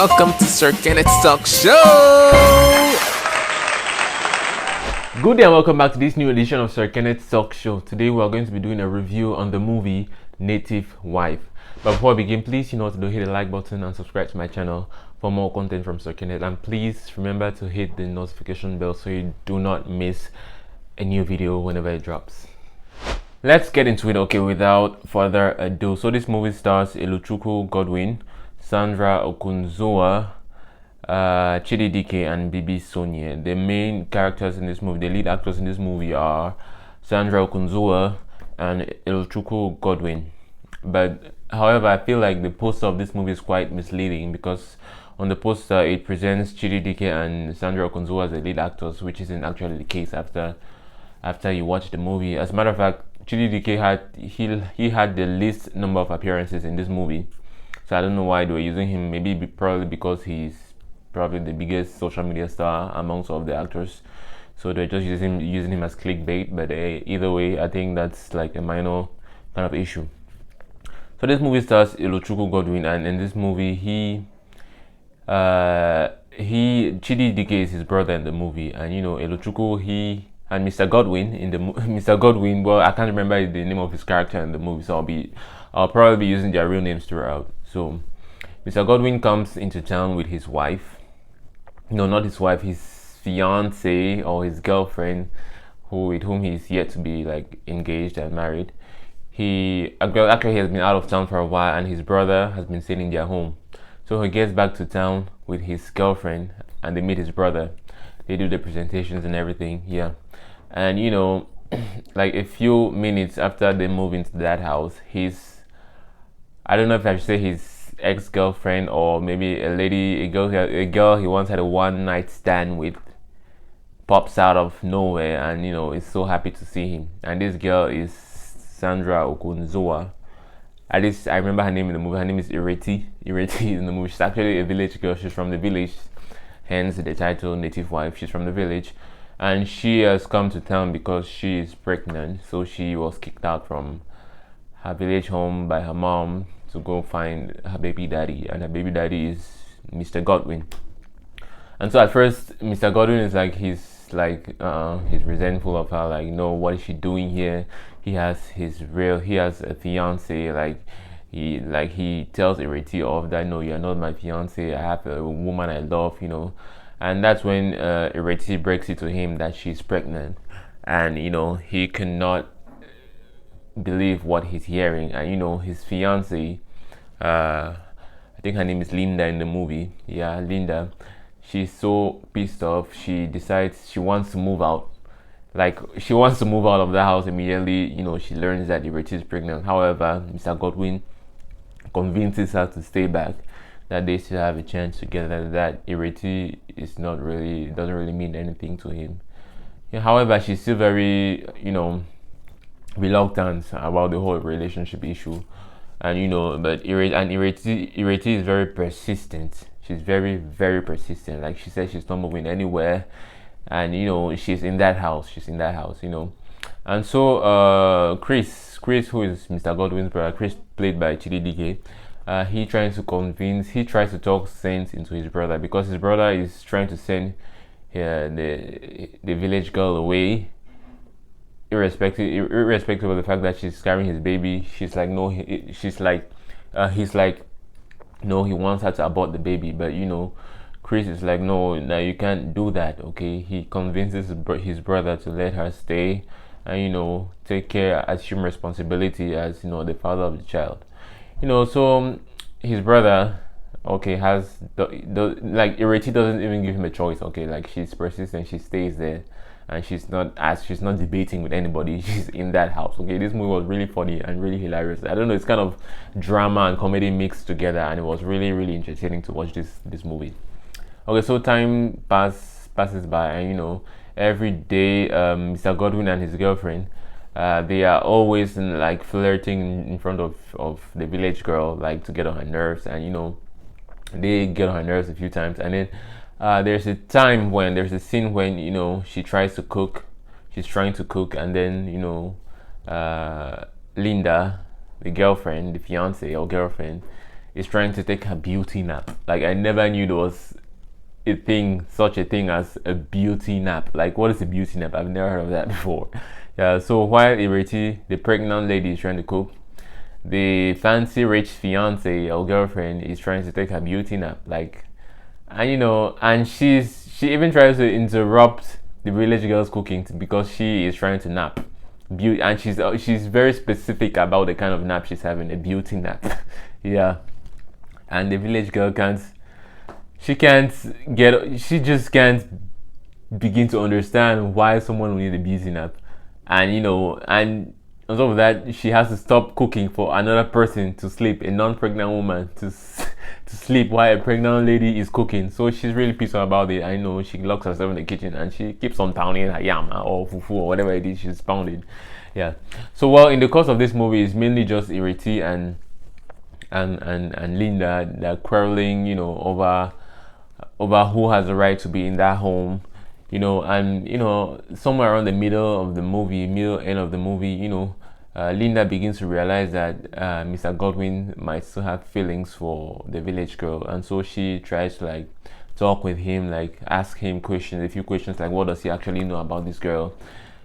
welcome to Sir-Kenneth's Talk Show! Good day and welcome back to this new edition of Sir-Kenneth's Talk Show. Today we are going to be doing a review on the movie Native Wife. But before we begin, please hit the like button and subscribe to my channel for more content from Sir-Kenneth. And please remember to hit the notification bell so you do not miss a new video whenever it drops. Let's get into it, okay, without further ado. So this movie stars Elochukwu, Godwin, Sandra, Okunzuwa, CHIDI, Dike, and Bibi Sonia. The main characters in this movie, the lead actors in this movie are Sandra, Okunzuwa, and Elochukwu, Godwin. But however, I feel like the poster of this movie is quite misleading because on the poster it presents CHIDI, Dike, and Sandra Okunzuwa as the lead actors, which isn't actually the case after you watch the movie. As a matter of fact, CHIDI, Dike had the least number of appearances in this movie. So I don't know why they were using him. Maybe probably because he's probably the biggest social media star amongst all of the actors. So they're just using him as clickbait. But either way, I think that's like a minor kind of issue. So this movie stars Elochukwu, Godwin, and in this movie CHIDI, Dike is his brother in the movie, and Elochukwu and Mr. Godwin in the Mr. Godwin. Well, I can't remember the name of his character in the movie, so I'll probably be using their real names throughout. So Mr. Godwin comes into town with his wife. No, not his wife, his fiance or his girlfriend, with whom he's yet to be like engaged and married. He has been out of town for a while, and his brother has been staying in their home. So he gets back to town with his girlfriend, and they meet his brother. They do the presentations and everything, yeah. And like a few minutes after they move into that house, I don't know if I should say his ex-girlfriend or maybe a girl he once had a one-night stand with pops out of nowhere and is so happy to see him. And this girl is Sandra Okunzuwa. At least I remember her name in the movie. Her name is Ireti in the movie. She's actually a village girl. She's from the village, hence the title Native Wife. She's from the village, and she has come to town because she is pregnant. So she was kicked out from her village home by her mom to go find her baby daddy, and her baby daddy is Mr. Godwin. And so at first Mr. Godwin is like he's resentful of her, like, what is she doing here? He has a fiance, he tells Ireti off that, no, you're not my fiance, I have a woman I love, and that's when Ireti breaks it to him that she's pregnant, and he cannot believe what he's hearing. And his fiance, I think her name is Linda in the movie, yeah, Linda, she's so pissed off, she decides she wants to move out. She wants to move out of the house immediately. She learns that Ireti is pregnant. However, Mr. Godwin convinces her to stay back, that they still have a chance together, that Ireti doesn't really mean anything to him. Yeah, however, she's still very reluctant about the whole relationship issue, and but Ireti is very persistent. She's very, very persistent. Like she says, she's not moving anywhere, and she's in that house. And so Chris, who is Mr. Godwin's brother, Chris, played by CHIDI, Dike, he tries to talk sense into his brother, because his brother is trying to send the village girl away, irrespective of the fact that she's carrying his baby. He's like, no, he wants her to abort the baby, but Chris is like, no, you can't do that, okay? He convinces his brother to let her stay and take care, assume responsibility as the father of the child. So his brother, okay, has Ireti doesn't even give him a choice, okay? Like, she's persistent, she stays there, and she's not debating with anybody. She's in that house, okay? This movie was really funny and really hilarious. I don't know, it's kind of drama and comedy mixed together, and it was really, really entertaining to watch this movie. Okay, so time passes by, and every day Mr. Godwin and his girlfriend, they are always flirting in front of the village girl, like, to get on her nerves, and they get on her nerves a few times. And then there's a scene when she's trying to cook, and then Linda, the girlfriend, the fiance or girlfriend, is trying to take a beauty nap. Like, I never knew there was such a thing as a beauty nap. Like, what is a beauty nap? I've never heard of that before. Yeah, so while Ireti, the pregnant lady, is trying to cook, the fancy rich fiance or girlfriend is trying to take a beauty nap. Like, and and she even tries to interrupt the village girl's cooking because she is trying to nap. And she's very specific about the kind of nap she's having, a beauty nap. Yeah, and the village girl she just can't begin to understand why someone would need a beauty nap. And and on top of that, she has to stop cooking for another person to sleep, a non-pregnant woman to sleep while a pregnant lady is cooking. So she's really pissed off about it. I know she locks herself in the kitchen and she keeps on pounding her yam or fufu or whatever it is she's pounding. Yeah. So well, in the course of this movie, it's mainly just Ireti and Linda, they're quarreling, over who has the right to be in that home, and somewhere around the middle end of the movie, Linda begins to realize that Mr. Godwin might still have feelings for the village girl, and so she tries to like talk with him, like ask him a few questions, like what does he actually know about this girl,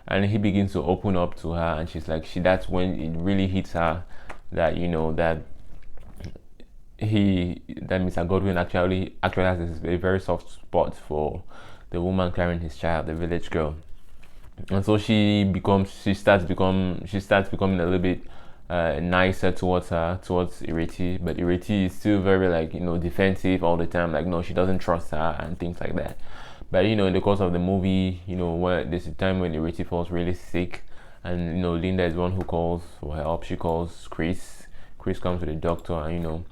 and he begins to open up to her, and she's like, that's when it really hits her that that Mr. Godwin actually has a very soft spot for the woman carrying his child, the village girl. And so she starts becoming a little bit nicer towards Ireti, but Ireti is still very like defensive all the time, like no, she doesn't trust her and things like that. But in the course of the movie, where there's a time when Ireti falls really sick, and Linda is one who calls for help. She calls Chris. Chris comes to the doctor, and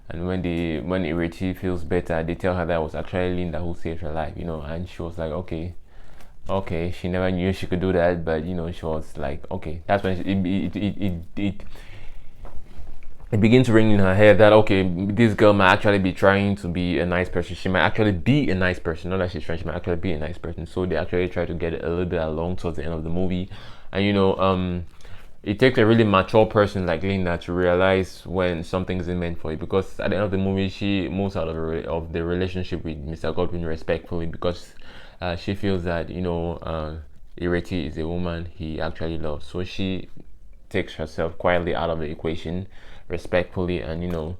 and when Ireti feels better, they tell her that it was actually Linda who saved her life, and she was like, okay, she never knew she could do that, but she was like, okay. That's when it begins to ring in her head that okay, this girl might actually be trying to be a nice person. She might actually be a nice person, not that she's trying. She might actually be a nice person. So they actually try to get it a little bit along towards the end of the movie, and it takes a really mature person like Linda to realize when something isn't meant for you, because at the end of the movie she moves out of the relationship with Mr. Godwin respectfully, because she feels that Ireti is a woman he actually loves. So she takes herself quietly out of the equation respectfully, and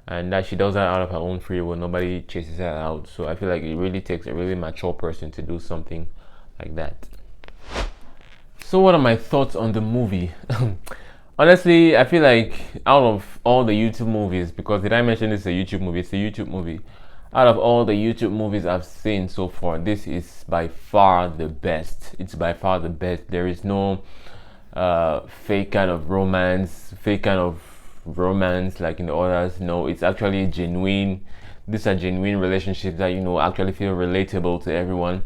and that she does that out of her own free will. Nobody chases her out. So I feel like it really takes a really mature person to do something like that. So what are my thoughts on the movie? Honestly, I feel like out of all the YouTube movies, because did I mention this is a YouTube movie? It's a YouTube movie. Out of all the YouTube movies I've seen so far, this is by far the best. It's by far the best. There is no fake kind of romance like in the others. No, it's actually genuine. These are genuine relationships that actually feel relatable to everyone.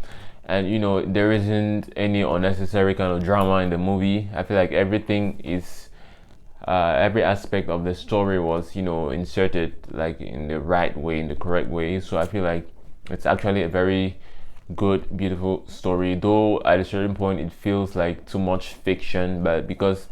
And there isn't any unnecessary kind of drama in the movie. I feel like everything is every aspect of the story was inserted like in the right way, in the correct way. So I feel like it's actually a very good, beautiful story, though at a certain point it feels like too much fiction. But because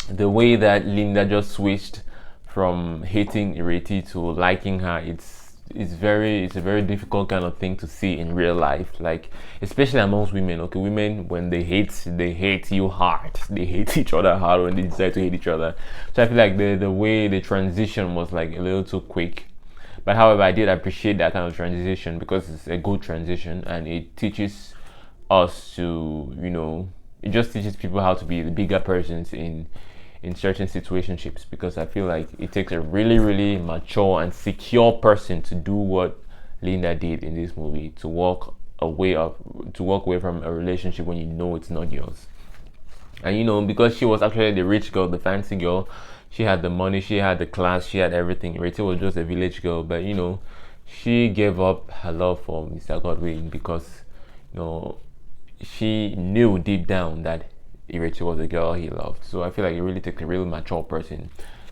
the way that Linda just switched from hating Ireti to liking her, it's a very difficult kind of thing to see in real life, like especially amongst women. Okay, women, when they hate you hard, they hate each other hard when they decide to hate each other. So I feel like the way the transition was like a little too quick. But however, I did appreciate that kind of transition because it's a good transition, and it teaches us to it just teaches people how to be the bigger persons in certain situationships, because I feel like it takes a really, really mature and secure person to do what Linda did in this movie, to walk away from a relationship when you know it's not yours. And because she was actually the rich girl, the fancy girl, she had the money, she had the class, she had everything. Rachel was just a village girl, but she gave up her love for Mr. Godwin because she knew deep down that Rachel was the girl he loved. So I feel like it really takes a real mature person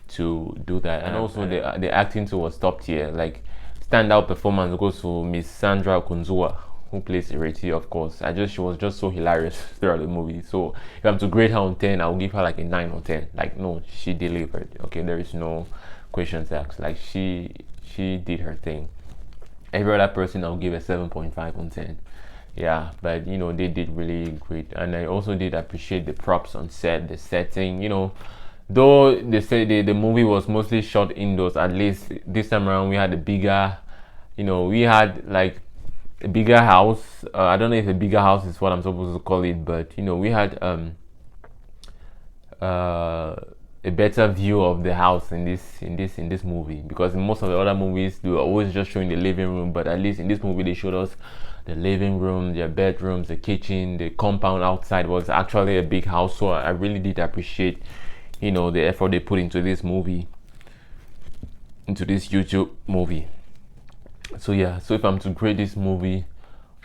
to do that. And also the acting too was top tier. Like, standout performance goes to Miss Sandra Okunzuwa, who plays Ireti, of course. She was just so hilarious throughout the movie. So if I'm to grade her on 10, I'll give her like a 9 or 10. Like, no, she delivered. Okay, there is no questions asked. Like she did her thing. Every other person I'll give a 7.5 on 10. Yeah, but you know, they did really great. And I also did appreciate the props on set, the setting, you know. Though they say the movie was mostly shot indoors, at least this time around we had a bigger, you know, we had like a bigger house. I don't know if a bigger house is what I'm supposed to call it, but you know, we had a better view of the house in this movie, because in most of the other movies they were always just showing the living room, but at least in this movie they showed us the living room, their bedrooms, the kitchen, the compound outside was actually a big house. So I really did appreciate, you know, the effort they put into this movie, into this YouTube movie. So yeah, so if I'm to grade this movie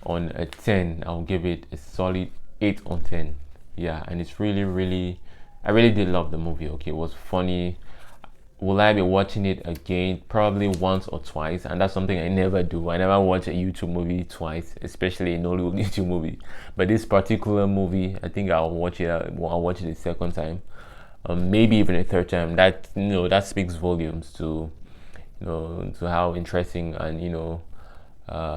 on a 10, I'll give it a solid 8 on 10. Yeah, and it's really I really did love the movie. Okay, it was funny. Will I be watching it again? Probably once or twice, and that's something I never do. I never watch a YouTube movie twice, especially a Nollywood YouTube movie. But this particular movie, I think I'll watch it. I'll watch it a second time, maybe even a third time. That, you know, that speaks volumes to, you know, to how interesting and, you know,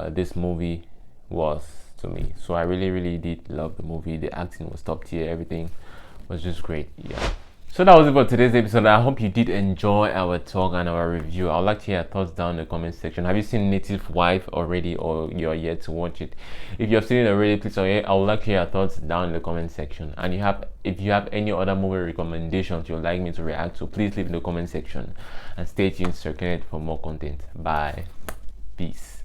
this movie was to me. So I really did love the movie. The acting was top tier. Everything was just great. Yeah. So that was it for today's episode. I hope you did enjoy our talk and our review. I would like to hear your thoughts down in the comment section. Have you seen Native Wife already, or you're yet to watch it? If you have seen it already, please, I would like to hear your thoughts down in the comment section. And if you have any other movie recommendations you'd like me to react to, please leave in the comment section. And stay tuned, Sir-Kenneth, for more content. Bye. Peace.